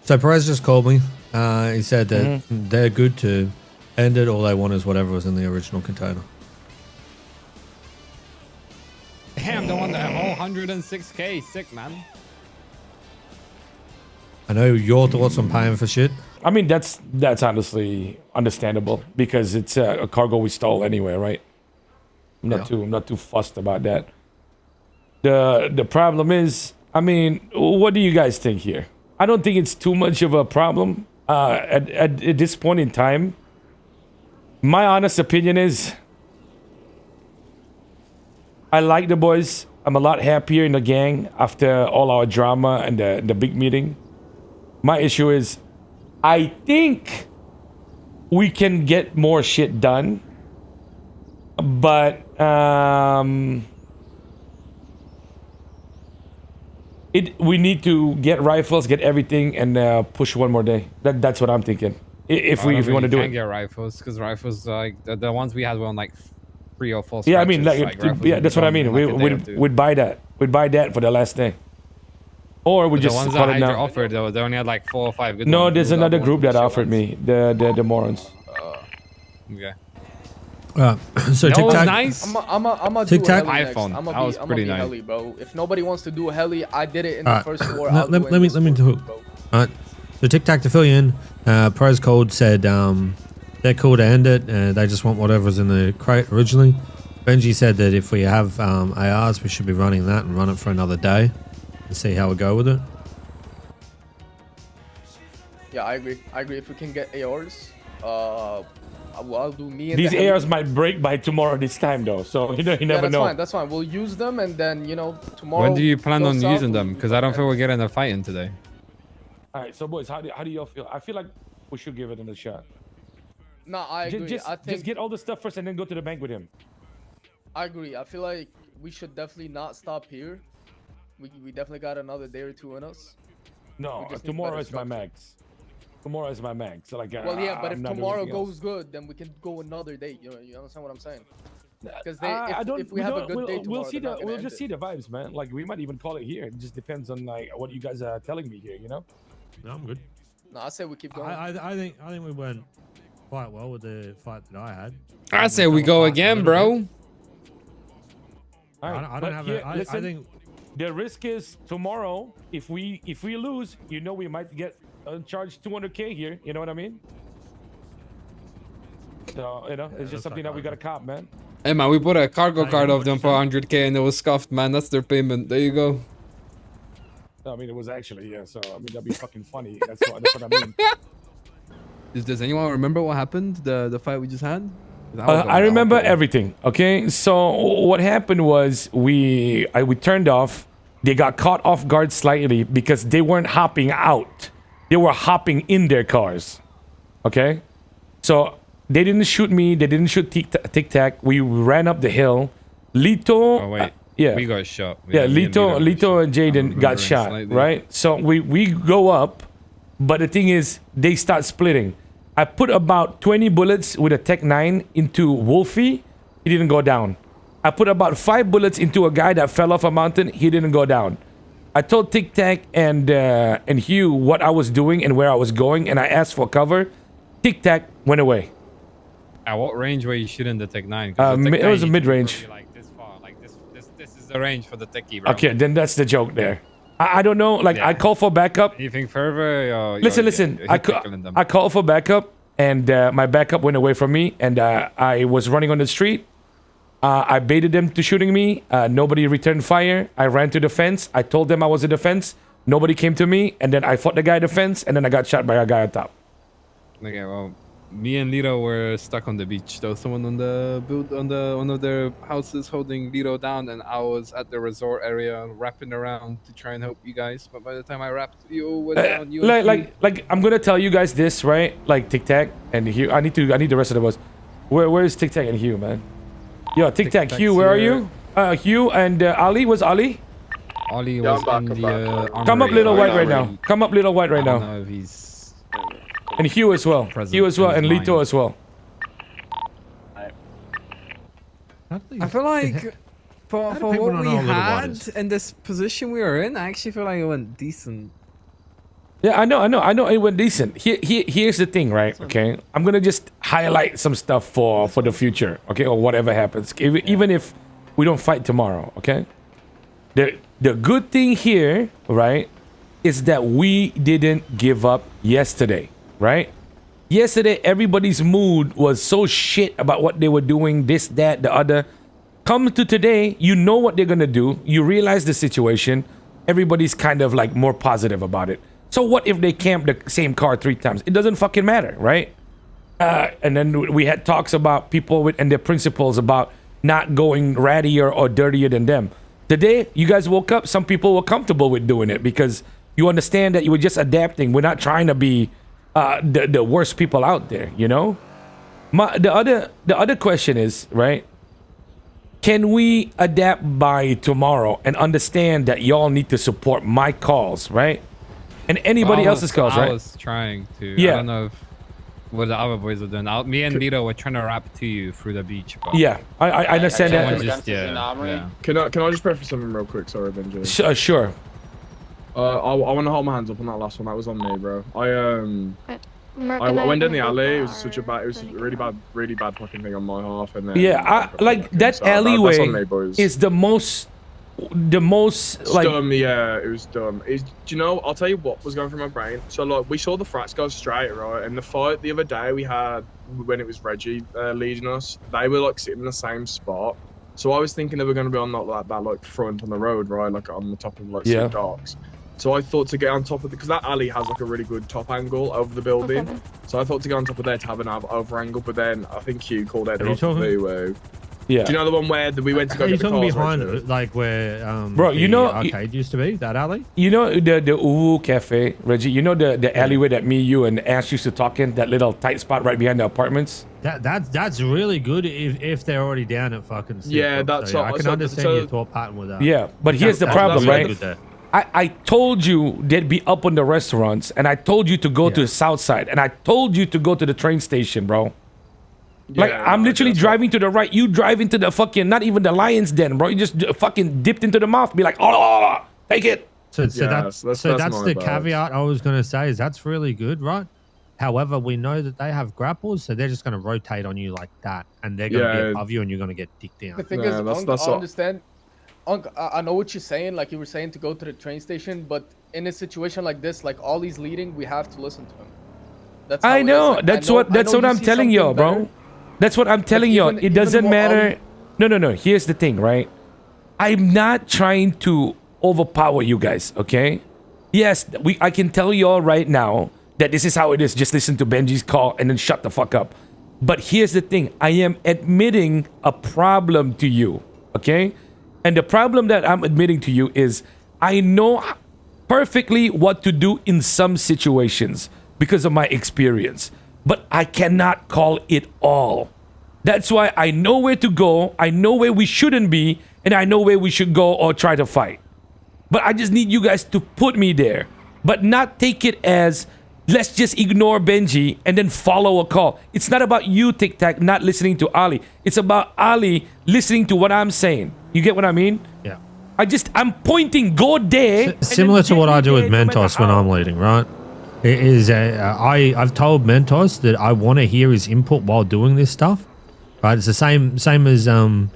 So Perez just called me. He said that they're good to end it. All they want is whatever was in the original container. Damn, the one that whole 106k, sick man. I know your thoughts on paying for shit. I mean, that's honestly understandable because it's a cargo we stole anyway, right? I'm not too fussed about that. The problem is, I mean, what do you guys think here? I don't think it's too much of a problem. At this point in time, my honest opinion is, I like the boys. I'm a lot happier in the gang after all our drama and the big meeting. My issue is, I think we can get more shit done, but we need to get rifles, get everything, and push one more day. That's what I'm thinking. If we want to do it, can't get rifles because rifles like the ones we had were on like 3 or 4. Yeah, I mean, yeah, that's what I mean. We'd buy that. We'd buy that for the last day. Or we just the ones call that it now. offered though, they only had like 4 or 5 good No, ones. there's another group that offered me the morons. Okay. So That Tic was Tac. nice. I'm Tic Tac? iPhone. That was pretty nice. heli, bro. If nobody wants to do heli, I did it in the first floor. Let me talk. Alright. So Tic Tac to fill you in. Perez Code said they're cool to end it. They just want whatever's in the crate originally. Benji said that if we have ARs, we should be running that and run it for another day and see how we go with it. Yeah, I agree. If we can get ARs, I'll do me and These ARs might break by tomorrow this time though, so you never know. That's fine. We'll use them and then tomorrow. When do you plan on south, using them? Because I don't feel we're getting a fight in today. All right, so boys, how do y'all feel? I feel like we should give it another shot. No, I agree. Just get all the stuff first and then go to the bank with him. I agree. I feel like we should definitely not stop here. We definitely got another day or two in us. No, tomorrow is my max. Tomorrow is my max. So like, well, yeah, but if tomorrow goes good, then we can go another day. You understand what I'm saying? Because if we have a good day tomorrow, we'll just see the vibes, man. Like we might even call it here. It just depends on like what you guys are telling me here. No, I'm good. No, I say we keep going. I think we went quite well with the fight that I had. I say we go again, bro. All right, I don't have I I think the risk is tomorrow. If we lose, we might get charged 200K here. You know what I mean? So it's just something that we gotta cop, man. Hey man, we put a cargo card of them for 100k and it was scuffed, man. That's their payment. There you go. I mean, it was actually, yeah. So I mean, that'd be fucking funny. That's what I mean. Does anyone remember what happened? The fight we just had? I remember everything. Okay, so what happened was we turned off. They got caught off guard slightly because they weren't hopping out. They were hopping in their cars. Okay, so they didn't shoot me. They didn't shoot Tic Tac. We ran up the hill. Lito. Oh wait. Yeah. We got shot. Yeah, Lito and Jaden got shot. Slightly. Right. So we go up, but the thing is, they start splitting. I put about 20 bullets with a Tech 9 into Wolfie. He didn't go down. I put about 5 bullets into a guy that fell off a mountain. He didn't go down. I told Tic Tac and Hugh what I was doing and where I was going, and I asked for cover. Tic Tac went away. At what range were you shooting the Tech 9? It was a mid-range. Like this far. Like this is the range for the Techie, bro. Okay, then that's the joke there. I don't know. Like, yeah. I call for backup. Anything further? Listen. I called for backup, and my backup went away from me, and I was running on the street. I baited them to shooting me. Nobody returned fire. I ran to the fence. I told them I was at the fence. Nobody came to me, and then I fought the guy at the fence, and then I got shot by a guy on top. Okay, well, me and Lito were stuck on the beach. There was someone on one of their houses holding Lito down, and I was at the resort area wrapping around to try and help you guys. But by the time I wrapped, you were down. Like I'm gonna tell you guys this, right? Like Tic Tac and Hugh. I need the rest of the boys. Where is Tic Tac and Hugh, man? Yo, Tic Tac, Hugh, where are you? Hugh and Ali. Where's Ali? Ali was in the. Come up, little white right now. Come up, little white right now. I don't know if he's. And Hugh as well. Hugh as well, and Lito as well. I feel like for what we had and this position we were in, I actually feel like it went decent. Yeah, I know. It went decent. Here's the thing, right? Okay, I'm gonna just highlight some stuff for the future, okay, or whatever happens, even if we don't fight tomorrow, okay. The good thing here, right, is that we didn't give up yesterday, right? Yesterday, everybody's mood was so shit about what they were doing, this, that, the other. Come to today, you know what they're gonna do. You realize the situation. Everybody's kind of like more positive about it. So what if they camp the same car 3 times? It doesn't fucking matter, right? And then we had talks about people and their principles about not going rattier or dirtier than them. Today, you guys woke up, some people were comfortable with doing it because you understand that you were just adapting. We're not trying to be the worst people out there, you know? The other question is, right? Can we adapt by tomorrow and understand that y'all need to support my calls, right? And anybody else's calls, right? I was trying to. Yeah. I don't know what the other boys are doing. Me and Lito were trying to rap to you through the beach. But Yeah, I understand that. yeah. Can I just preface something real quick? Sorry, Benji. Sure. I want to hold my hands up on that last one. That was on me, bro. I went down the alley. It was a really bad fucking thing on my half. And then Yeah, like that alleyway is the most like dumb. Yeah, it was dumb. Do you know? I'll tell you what was going through my brain. So like, we saw the frats go straight, right? And the fight the other day we had when it was Reggie leading us, they were like sitting in the same spot. So I was thinking they were going to be on that like front on the road, right? Like on the top of like St. Docks. So I thought to get on top of because that alley has like a really good top angle over the building. Okay. So I thought to get on top of there to have an over angle, but then I think you called out the Yeah. Do you know the one where we went to go get the cars? Are you talking behind, like where bro, you know, arcade used to be, that alley? You know the Uwu Cafe, Reggie? You know the alleyway that me, you, and Ash used to talk in? That little tight spot right behind the apartments? That's really good if they're already down at fucking Yeah, that's so I can understand your thought pattern with that. Yeah, but here's the problem, right? I told you they'd be up on the restaurants, and I told you to go to the south side, and I told you to go to the train station, bro. Yeah, like, I'm literally driving to the right. You drive into the fucking, not even the Lion's Den, bro. You just fucking dipped into the mouth. Be like, oh, take it. So that's the caveat I was going to say is that's really good, right? However, we know that they have grapples, so they're just going to rotate on you like that, and they're going to be above you, and you're going to get dicked down. The thing is, I understand. I know what you're saying. Like you were saying to go to the train station, but in a situation like this, like Ollie's leading, we have to listen to him. That's how I know. Like, that's what I'm telling you, bro. That's what I'm telling you. It doesn't matter. No. Here's the thing, right? I'm not trying to overpower you guys, okay? Yes, I can tell you all right now that this is how it is. Just listen to Benji's call and then shut the fuck up. But here's the thing. I am admitting a problem to you, okay? And the problem that I'm admitting to you is I know perfectly what to do in some situations because of my experience. But I cannot call it all. That's why I know where to go, I know where we shouldn't be, and I know where we should go or try to fight. But I just need you guys to put me there, but not take it as, let's just ignore Benji and then follow a call. It's not about you, Tic Tac, not listening to Ali. It's about Ali listening to what I'm saying. You get what I mean? Yeah. I'm pointing, go there. Similar to what I do with Mentos when I'm leading, right? It is I've told Mentos that I want to hear his input while doing this stuff, right? It's the same as when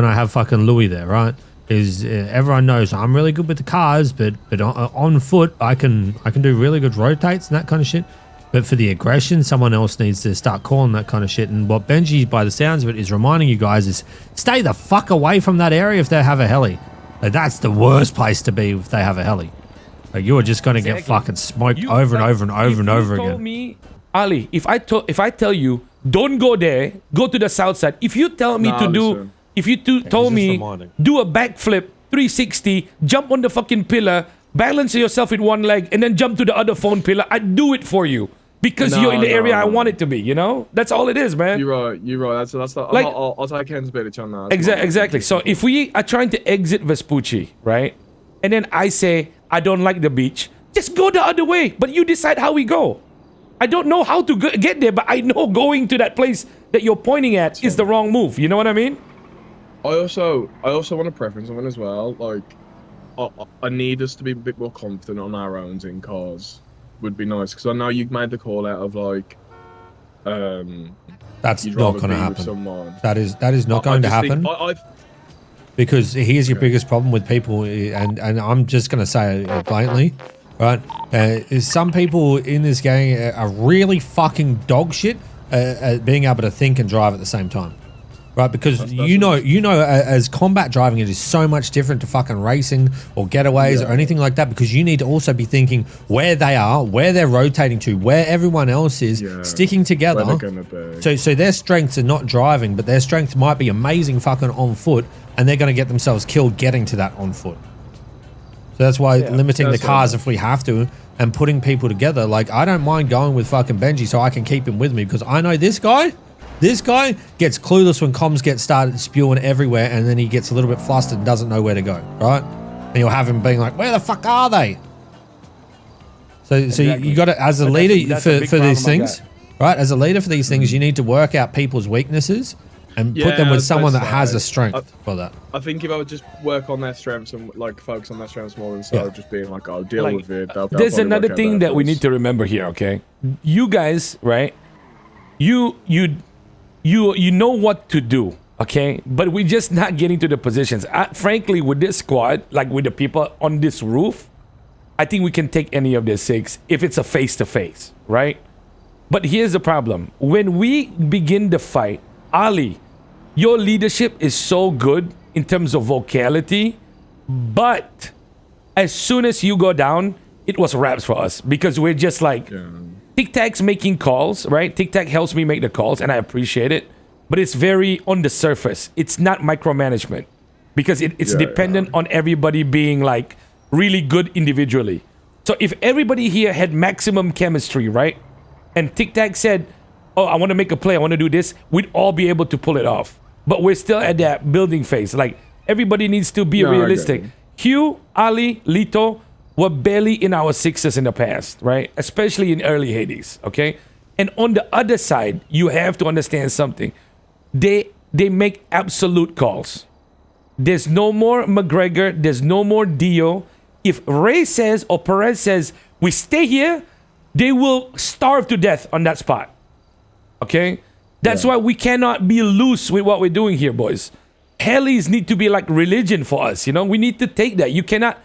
I have fucking Louis there, right? Is everyone knows I'm really good with the cars, but on foot I can do really good rotates and that kind of shit. But for the aggression, someone else needs to start calling that kind of shit. And what Benji, by the sounds of it, is reminding you guys is stay the fuck away from that area if they have a heli. Like, that's the worst place to be if they have a heli. Like, you are just going to get fucking smoked over and over and over and over again. Told me, Ali, if I tell you, don't go there, go to the south side. If you tell me if you told me, do a backflip, 360, jump on the fucking pillar, balance yourself with one leg, and then jump to the other phone pillar, I'd do it for you. Because you're in the area I want it to be, you know? That's all it is, man. You're right. That's like, I'll take Ken's bit on that. Exactly. So if we are trying to exit Vespucci, right? And then I say, I don't like the beach, just go the other way. But you decide how we go. I don't know how to get there, but I know going to that place that you're pointing at is the wrong move. You know what I mean? I also want to preference something as well. Like, I need us to be a bit more confident on our own in cars. Would be nice because I know you made the call out of like, that's you'd not rather going to be with happen. someone. That is not going to just think- happen. Because here's your biggest problem with people, and I'm just going to say it blatantly, right? Is some people in this game are really fucking dog shit at being able to think and drive at the same time, right? Because you know, as combat driving, it is so much different to fucking racing or getaways or anything like that. Because you need to also be thinking where they are, where they're rotating to, where everyone else is, sticking together. So their strengths are not driving, but their strengths might be amazing fucking on foot. And they're going to get themselves killed getting to that on foot. So that's why limiting the cars if we have to and putting people together. Like, I don't mind going with fucking Benji so I can keep him with me because I know this guy gets clueless when comms get started spewing everywhere and then he gets a little bit flustered and doesn't know where to go, right? And you'll have him being like, where the fuck are they? So you got to, as a leader for these things, right? As a leader for these things, you need to work out people's weaknesses and put them with someone that has a strength for that. I think if I would just work on their strengths and like focus on their strengths more instead of just being like, "Oh, deal with it." There's another thing that we need to remember here, okay? You guys, right? You know what to do, okay? But we're just not getting to the positions. Frankly, with this squad, like with the people on this roof, I think we can take any of the 6 if it's a face-to-face, right? But here's the problem: when we begin the fight, Ali, your leadership is so good in terms of vocality, but as soon as you go down, it was wraps for us because we're just like, Tic Tac's making calls, right? Tic Tac helps me make the calls and I appreciate it, but it's very on the surface. It's not micromanagement because it's dependent on everybody being like really good individually. So if everybody here had maximum chemistry, right? And Tic Tac said, oh, I want to make a play, I want to do this, we'd all be able to pull it off. But we're still at that building phase. Like, everybody needs to be realistic. Hugh, Ali, Lito were barely in our 6s in the past, right? Especially in early Hades, okay? And on the other side, you have to understand something. They make absolute calls. There's no more McGregor, there's no more Dio. If Ray says or Perez says, we stay here, they will starve to death on that spot. Okay? That's why we cannot be loose with what we're doing here, boys. Helis need to be like religion for us, you know? We need to take that. You cannot...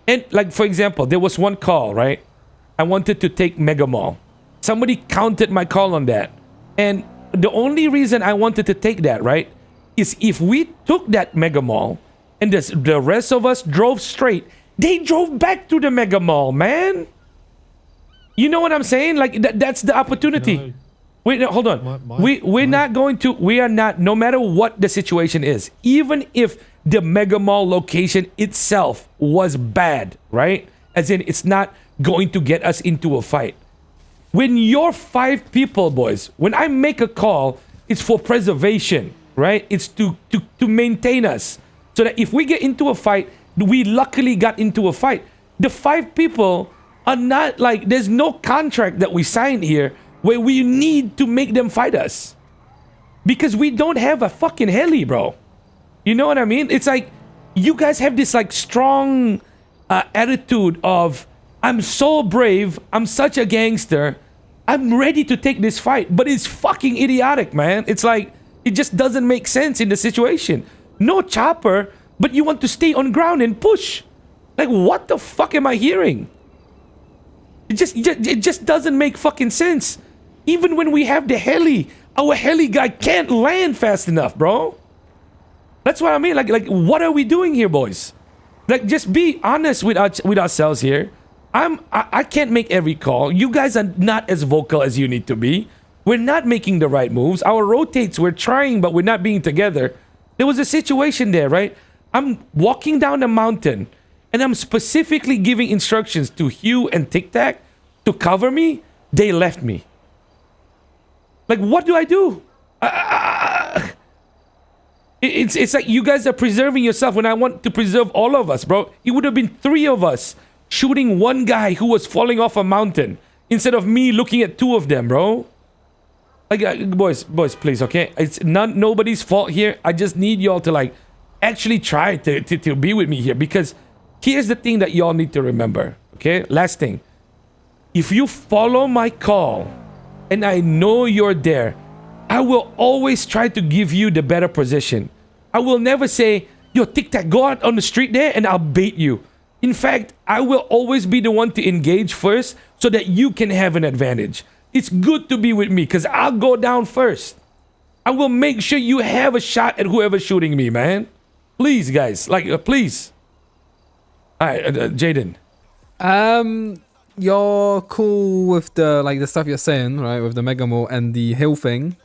And like, for example, there was one call, right? I wanted to take Mega Mall. Somebody counted my call on that. And the only reason I wanted to take that, right, is if we took that Mega Mall and the rest of us drove straight, they drove back to the Mega Mall, man. You know what I'm saying? Like, that's the opportunity. No. Wait, no, hold on. We're not going to, we are not, no matter what the situation is, even if the Mega Mall location itself was bad, right? As in, it's not going to get us into a fight. When you're 5 people, boys, when I make a call, it's for preservation, right? It's to maintain us. So that if we get into a fight, we luckily got into a fight. The 5 people are not like, there's no contract that we signed here where we need to make them fight us. Because we don't have a fucking heli, bro. You know what I mean? It's like, you guys have this like strong attitude of, I'm so brave, I'm such a gangster, I'm ready to take this fight. But it's fucking idiotic, man. It's like, it just doesn't make sense in the situation. No chopper, but you want to stay on ground and push. Like, what the fuck am I hearing? It just doesn't make fucking sense. Even when we have the heli, our heli guy can't land fast enough, bro. That's what I mean. Like, what are we doing here, boys? Like, just be honest with ourselves here. I can't make every call. You guys are not as vocal as you need to be. We're not making the right moves. Our rotates, we're trying, but we're not being together. There was a situation there, right? I'm walking down the mountain, and I'm specifically giving instructions to Hugh and Tic Tac to cover me. They left me. Like, what do I do? It's like you guys are preserving yourself when I want to preserve all of us, bro. It would have been 3 of us shooting one guy who was falling off a mountain instead of me looking at 2 of them, bro. Like, boys, please, okay? It's nobody's fault here. I just need y'all to, like, actually try to be with me here because Here's the thing that y'all need to remember, okay? Last thing. If you follow my call and I know you're there, I will always try to give you the better position. I will never say, yo, Tic Tac, go out on the street there and I'll bait you. In fact, I will always be the one to engage first so that you can have an advantage. It's good to be with me because I'll go down first. I will make sure you have a shot at whoever's shooting me, man. Please, guys. Please. All right, Jaden. You're cool with the stuff you're saying, right? With the Mega Mall and the hill thing.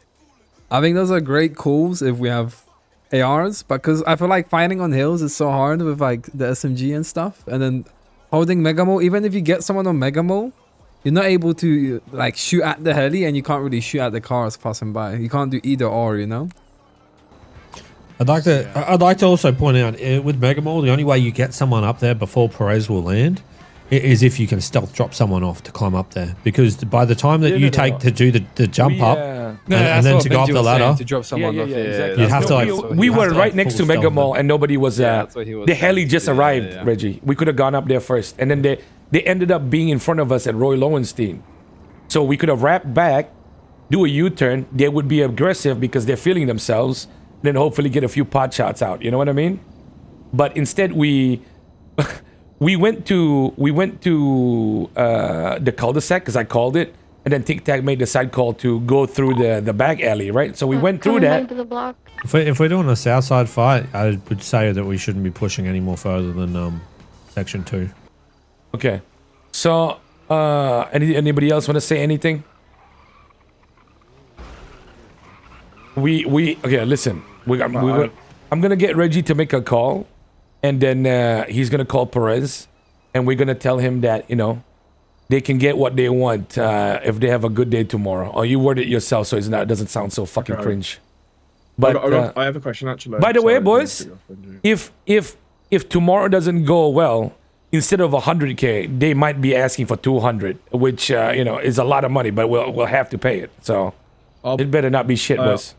I think those are great calls if we have ARs, because I feel like fighting on hills is so hard with like the SMG and stuff. And then holding Mega Mall, even if you get someone on Mega Mall, you're not able to like shoot at the heli, and you can't really shoot at the cars passing by. You can't do either or, you know. I'd like to also point out with Mega Mall, the only way you get someone up there before Perez will land is if you can stealth drop someone off to climb up there, because by the time that you take to do the jump up and then to go up the ladder, to drop someone off. Exactly. You have to we were right next to Mega Mall and nobody was that's what he was the heli saying. just arrived, Reggie. We could have gone up there first, and then they ended up being in front of us at Roy Lowenstein. So we could have wrapped back, do a U-turn. They would be aggressive because they're feeling themselves, then hopefully get a few pot shots out. You know what I mean? But instead we went to the cul-de-sac because I called it, and then Tic Tac made the side call to go through the back alley, right? So we went through that. If we're doing a south side fight, I would say that we shouldn't be pushing any more further than section 2. Okay. So anybody else want to say anything? Okay, listen. I'm gonna get Reggie to make a call, and then he's gonna call Perez, and we're gonna tell him that they can get what they want if they have a good day tomorrow. Or you word it yourself so it doesn't sound so fucking cringe. But I have a question actually. By the way, boys, if tomorrow doesn't go well, instead of 100K, they might be asking for 200, which is a lot of money, but we'll have to pay it. So it better not be shit, boys.